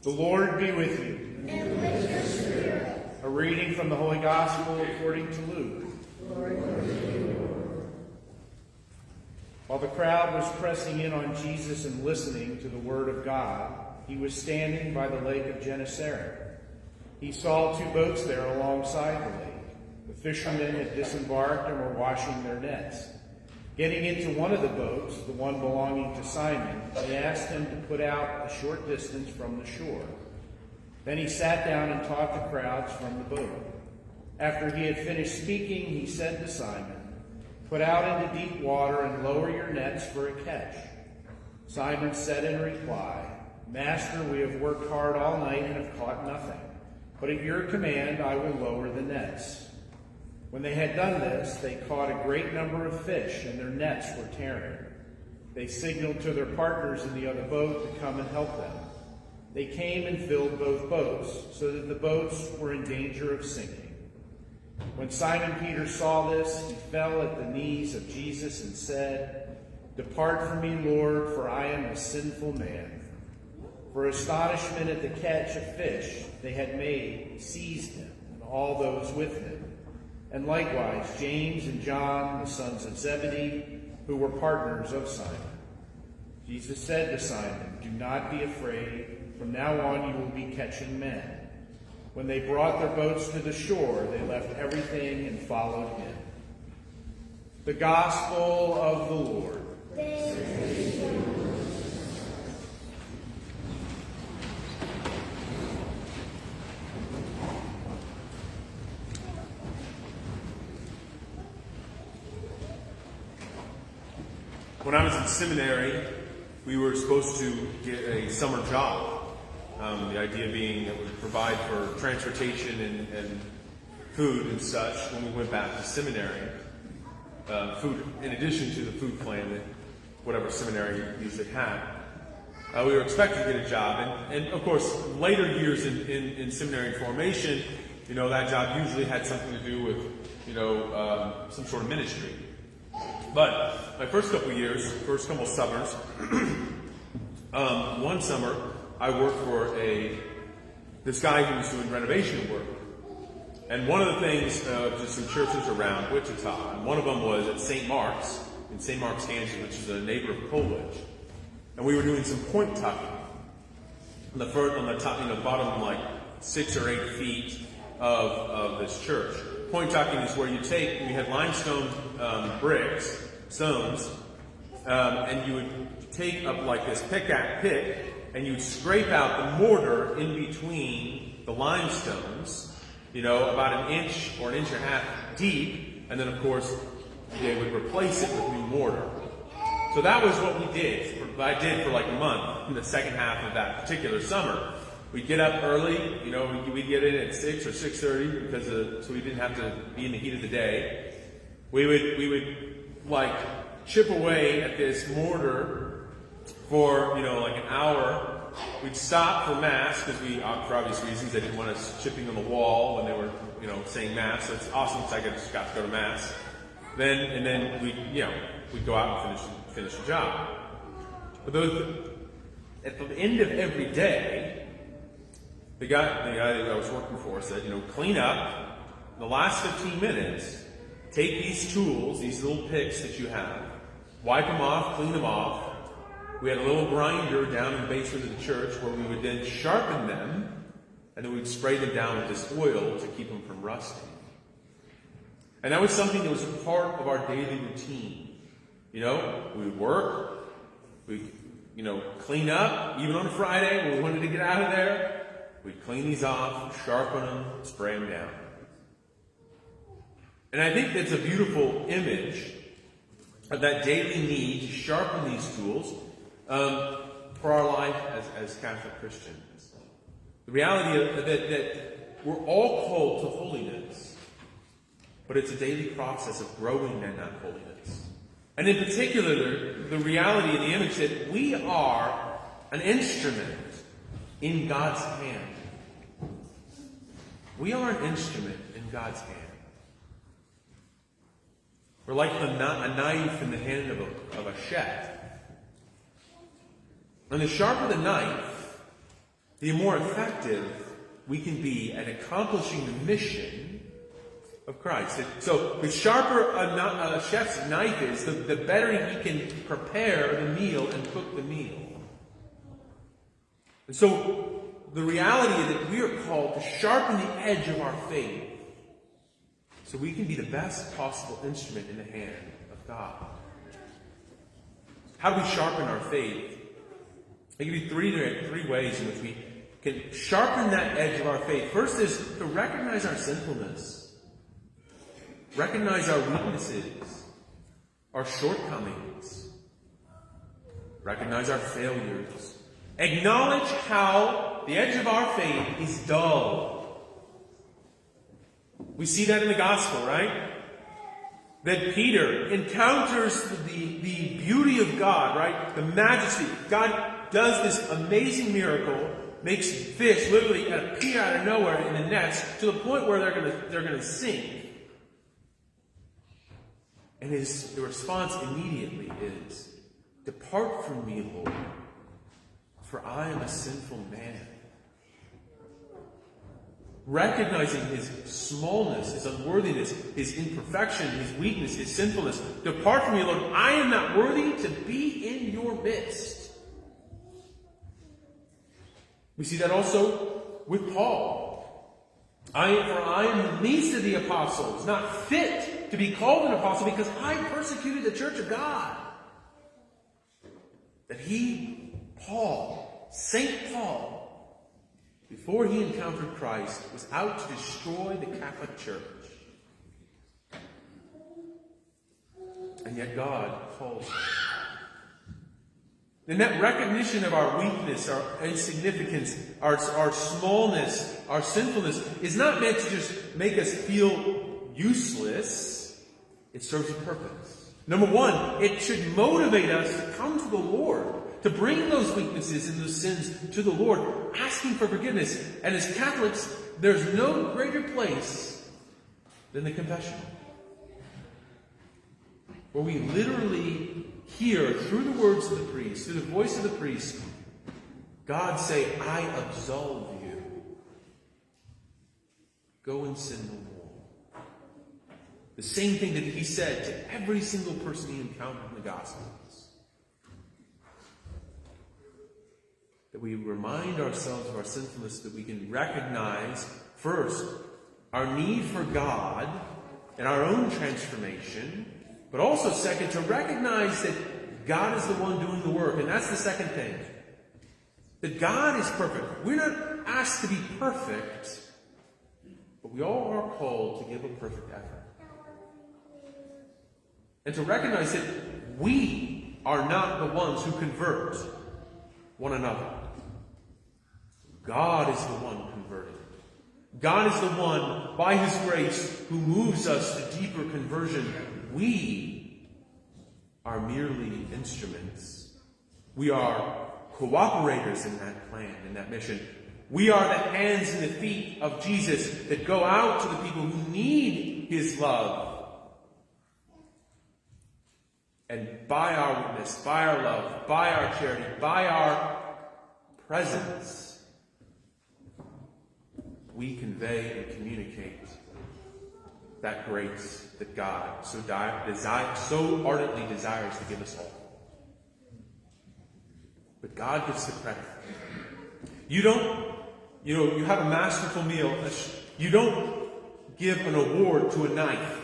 The Lord be with you. And with your spirit. A reading from the Holy Gospel according to Luke. Glory to you. While the crowd was pressing in on Jesus and listening to the word of God, he was standing by the lake of Gennesaret. He saw 2 boats there alongside the lake. The fishermen had disembarked and were washing their nets. Getting into one of the boats, the one belonging to Simon, they asked him to put out a short distance from the shore. Then he sat down and taught the crowds from the boat. After he had finished speaking, he said to Simon, "Put out into deep water and lower your nets for a catch." Simon said in reply, "Master, we have worked hard all night and have caught nothing. But at your command I will lower the nets." When they had done this, they caught a great number of fish, and their nets were tearing. They signaled to their partners in the other boat to come and help them. They came and filled both boats, so that the boats were in danger of sinking. When Simon Peter saw this, he fell at the knees of Jesus and said, "Depart from me, Lord, for I am a sinful man." For astonishment at the catch of fish they had made seized him and all those with him, and likewise James and John, the sons of Zebedee, who were partners of Simon. Jesus said to Simon, "Do not be afraid. From now on you will be catching men." When they brought their boats to the shore, they left everything and followed him. The Gospel of the Lord. Thanks be to God. When I was in seminary, we were supposed to get a summer job. The idea being that we would provide for transportation and food and such when we went back to seminary. Food in addition to the food plan that whatever seminary usually had. We were expected to get a job. And of course, later years in seminary formation, that job usually had something to do with, some sort of ministry. But my first couple summers, one summer I worked for this guy who was doing renovation work. And one of the things, just some churches around Wichita, and one of them was at St. Mark's, in St. Mark's, Kansas, which is a neighbor of Coleridge. And we were doing some point tucking. On the top, the bottom like 6 or 8 feet of this church. Point tucking is where we had limestone bricks, stones, and you would take up like this pick, and you'd scrape out the mortar in between the limestones, about an inch or an inch and a half deep, and then of course they would replace it with new mortar. So that was what I did for like a month in the second half of that particular summer. We'd get up early, we'd get in at 6 or 6:30 so we didn't have to be in the heat of the day. We would like chip away at this mortar for, like an hour. We'd stop for Mass because for obvious reasons, they didn't want us chipping on the wall when they were, saying Mass. So it's awesome because I just got to go to Mass. Then we'd go out and finish the job. But at the end of every day, the guy that I was working for said, clean up the last 15 minutes, take these tools, these little picks that you have, wipe them off, clean them off. We had a little grinder down in the basement of the church where we would then sharpen them, and then we'd spray them down with this oil to keep them from rusting. And that was something that was a part of our daily routine. We would work, we'd, clean up, even on a Friday when we wanted to get out of there. We'd clean these off, sharpen them, spray them down. And I think that's a beautiful image of that daily need to sharpen these tools for our life as Catholic Christians. The reality that we're all called to holiness, but it's a daily process of growing in that holiness. And in particular, the reality and the image that we are an instrument in God's hand. We are an instrument in God's hand. We're like a knife in the hand of a chef. And the sharper the knife, the more effective we can be at accomplishing the mission of Christ. So the sharper a chef's knife is, the better he can prepare the meal and cook the meal. And so the reality is that we are called to sharpen the edge of our faith so we can be the best possible instrument in the hand of God. How do we sharpen our faith? I'll give you three ways in which we can sharpen that edge of our faith. First is to recognize our sinfulness. Recognize our weaknesses, our shortcomings. Recognize our failures. Acknowledge how the edge of our faith is dull. We see that in the gospel, right? That Peter encounters the beauty of God, right? The majesty. God does this amazing miracle, makes fish literally appear out of nowhere in the nets to the point where they're gonna sink. And the response immediately is, "Depart from me, Lord, for I am a sinful man." Recognizing his smallness, his unworthiness, his imperfection, his weakness, his sinfulness. "Depart from me, Lord. I am not worthy to be in your midst." We see that also with Paul. For I am the least of the apostles, not fit to be called an apostle because I persecuted the church of God. That he, Paul, St. Paul, before he encountered Christ, was out to destroy the Catholic Church. And yet God calls him. And that recognition of our weakness, our insignificance, our smallness, our sinfulness, is not meant to just make us feel useless. It serves a purpose. Number one, it should motivate us to come to the Lord, to bring those weaknesses and those sins to the Lord, asking for forgiveness. And as Catholics, there's no greater place than the confessional, where we literally hear, through the words of the priest, through the voice of the priest, God say, "I absolve you. Go and sin no more." The same thing that he said to every single person he encountered in the Gospels. That we remind ourselves of our sinfulness, that we can recognize, first, our need for God and our own transformation, but also, second, to recognize that God is the one doing the work. And that's the second thing. That God is perfect. We're not asked to be perfect, but we all are called to give a perfect effort. And to recognize that we are not the ones who convert one another. God is the one converting. God is the one, by his grace, who moves us to deeper conversion. We are merely instruments. We are cooperators in that plan, in that mission. We are the hands and the feet of Jesus that go out to the people who need his love. And by our witness, by our love, by our charity, by our presence, we convey and communicate that grace that God so ardently desires to give us all. But God gets the credit. You have a masterful meal. You don't give an award to a knife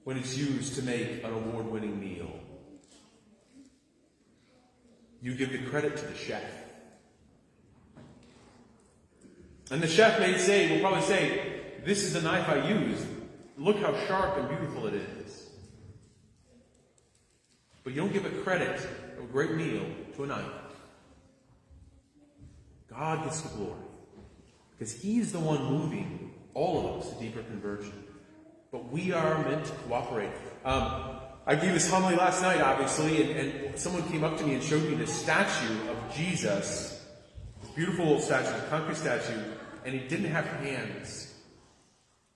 when it's used to make an award-winning meal. You give the credit to the chef. And the chef will probably say, "This is the knife I used. Look how sharp and beautiful it is." But you don't give a credit of a great meal to a knife. God gets the glory, because he is the one moving all of us to deeper conversion. But we are meant to cooperate. I gave this homily last night, obviously, and someone came up to me and showed me this statue of Jesus, this beautiful old statue, a concrete statue, and he didn't have hands.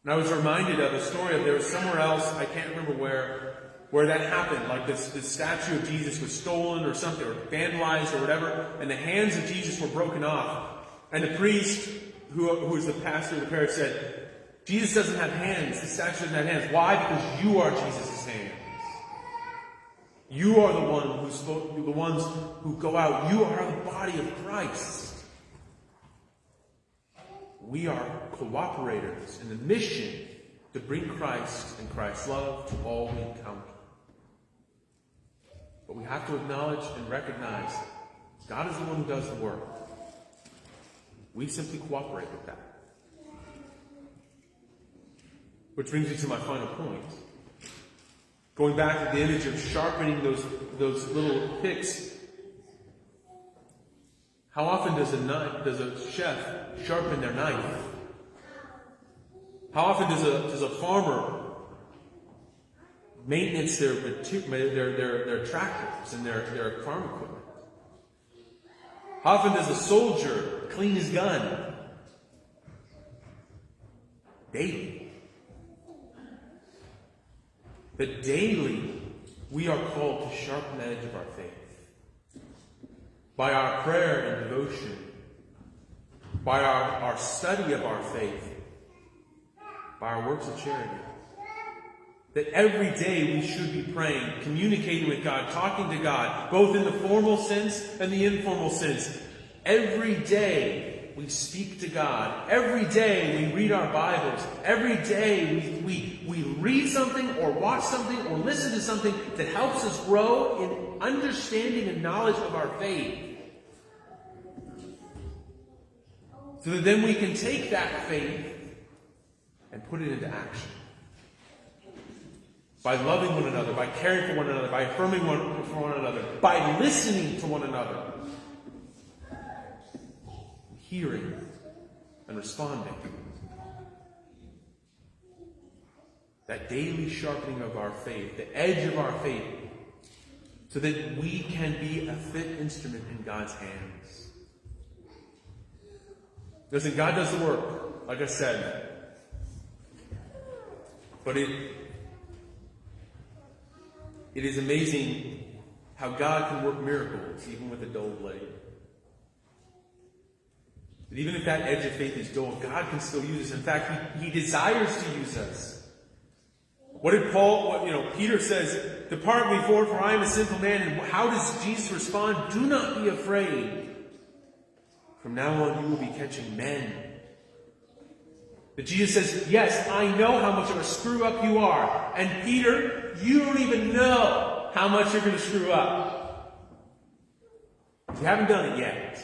And I was reminded of a story of there was somewhere else, I can't remember where, where that happened, like this statue of Jesus was stolen or something, or vandalized or whatever, and the hands of Jesus were broken off. And the priest, who was the pastor of the parish, said, Jesus doesn't have hands. The statue doesn't have hands. Why? Because you are Jesus' hands. You are the ones who go out. You are the body of Christ. We are cooperators in the mission to bring Christ and Christ's love to all we encounter. But we have to acknowledge and recognize God is the one who does the work. We simply cooperate with that. Which brings me to my final point. Going back to the image of sharpening those little picks. How often does a chef sharpen their knife? How often does a farmer maintenance their tractors and their farm equipment? How often does a soldier clean his gun? Daily. That daily we are called to sharpen the edge of our faith. By our prayer and devotion. By our study of our faith. By our works of charity. That every day we should be praying, communicating with God, talking to God, both in the formal sense and the informal sense. Every day we speak to God. Every day we read our Bibles. Every day we read something or watch something or listen to something that helps us grow in understanding and knowledge of our faith. So that then we can take that faith and put it into action. By loving one another, by caring for one another, by affirming for one another, by listening to one another. Hearing and responding. That daily sharpening of our faith, the edge of our faith, so that we can be a fit instrument in God's hands. Listen, God does the work, like I said. But it is amazing how God can work miracles even with a dull blade. But even if that edge of faith is dull, God can still use us. In fact, He desires to use us. What did Peter says, "Depart me, for I am a sinful man." And how does Jesus respond? "Do not be afraid. From now on you will be catching men." But Jesus says, "Yes, I know how much of a screw up you are. And Peter, you don't even know how much you're going to screw up. You haven't done it yet.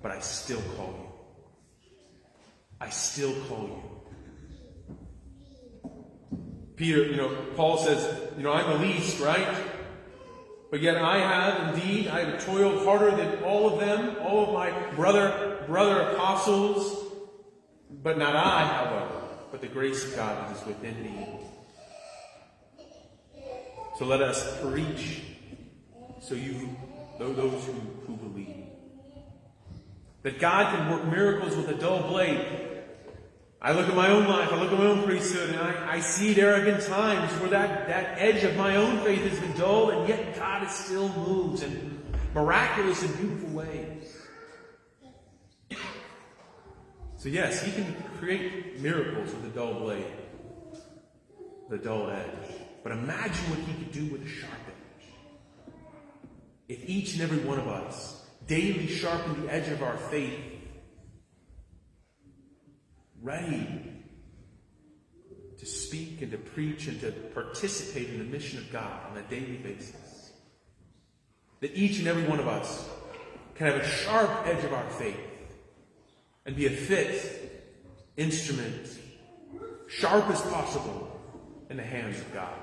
But I still call you. I still call you." Peter, Paul says, I'm the least, right? But yet I have toiled harder than all of them, all of my brother apostles. But not I, however, but the grace of God that is within me. So let us preach, those who believe. That God can work miracles with a dull blade. I look at my own life, I look at my own priesthood, and I see there have been times where that edge of my own faith has been dull, and yet God still moves in miraculous and beautiful ways. So yes, He can create miracles with a dull blade, the dull edge. But imagine what He could do with a sharp edge. If each and every one of us daily sharpen the edge of our faith, ready to speak and to preach and to participate in the mission of God on a daily basis. That each and every one of us can have a sharp edge of our faith and be a fit instrument, sharp as possible, in the hands of God.